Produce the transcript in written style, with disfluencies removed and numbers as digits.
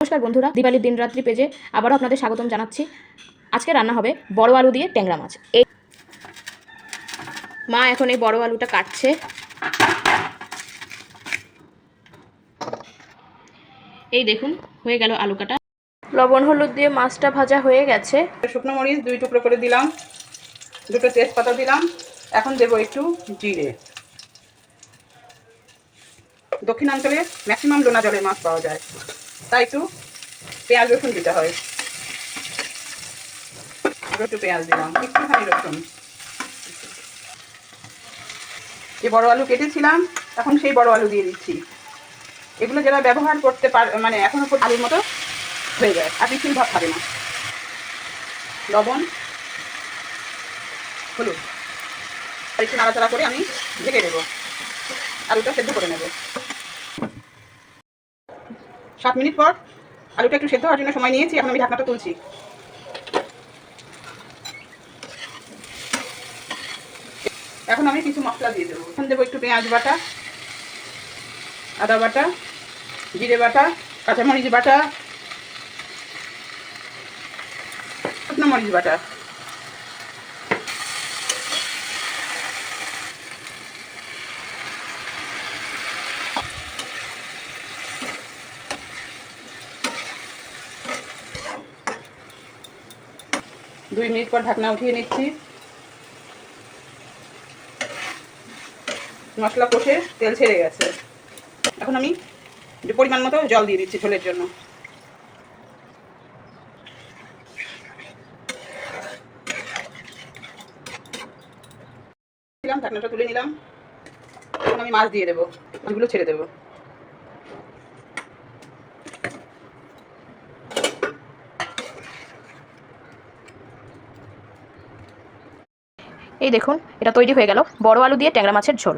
নমস্কার বন্ধুরা, দিওয়ালির দিন রাত্রি পেজে আবারও আপনাদের স্বাগতম জানাচ্ছি। আজকে রান্না হবে বড় আলু দিয়ে ট্যাংরা মাছ। এই মা এখন এই বড় আলুটা কাটছে। এই দেখুন, হয়ে গেল আলু কাটা। লবণ হলুদ দিয়ে মাছটা ভাজা হয়ে গেছে। শুকনো মরিচ 2 টুকরো করে দিলাম, 2টো তেজপাতা দিলাম। এখন দেবো একটু জিরে। দক্ষিণাঞ্চলে ম্যাক্সিমাম লোনা জলে মাছ পাওয়া যায়, তাই একটু পেঁয়াজ রসুন দিতে হয়। একটু পেঁয়াজ দিলাম, একটুখানি রসুন। যে বড় আলু কেটেছিলাম এখন সেই বড় আলু দিয়ে দিচ্ছি। এগুলো যারা ব্যবহার করতে পারে, মানে এখনো আলুর মতো হয়ে যায়, আর কিছু ভাব খাবে না। লবণ, হলুদ আর একটু নাড়াচাড়া করে আমি ঢেকে দেবো। আলুটা সেদ্ধ করে নেব। 7 মিনিট পর আলুটা একটু সেদ্ধ হওয়ার জন্য সময় নিয়েছি। এখন আমি ঢাকনাটা তুলছি। এখন আমি কিছু মশলা দিয়ে দেবো। এখন দেবো একটু পেঁয়াজ বাটা, আদা বাটা, জিরে বাটা, কাঁচামরিচ বাটা, শুকনো মরিচ বাটা। দুই মিনিট পর ঢাকনা উঠিয়ে নিচ্ছি। মশলা কষে তেল ছেড়ে গেছে। এখন আমি পরিমাণ মতো জল দিয়ে দিচ্ছি ঝোলের জন্য। ঢাকনাটা তুলে নিলাম। এখন আমি মাছ দিয়ে দেবো, মাছগুলো ছেড়ে দেবো। এই দেখুন, এটা তৈরি হয়ে গেল বড় আলু দিয়ে ট্যাংরা মাছের ঝোল।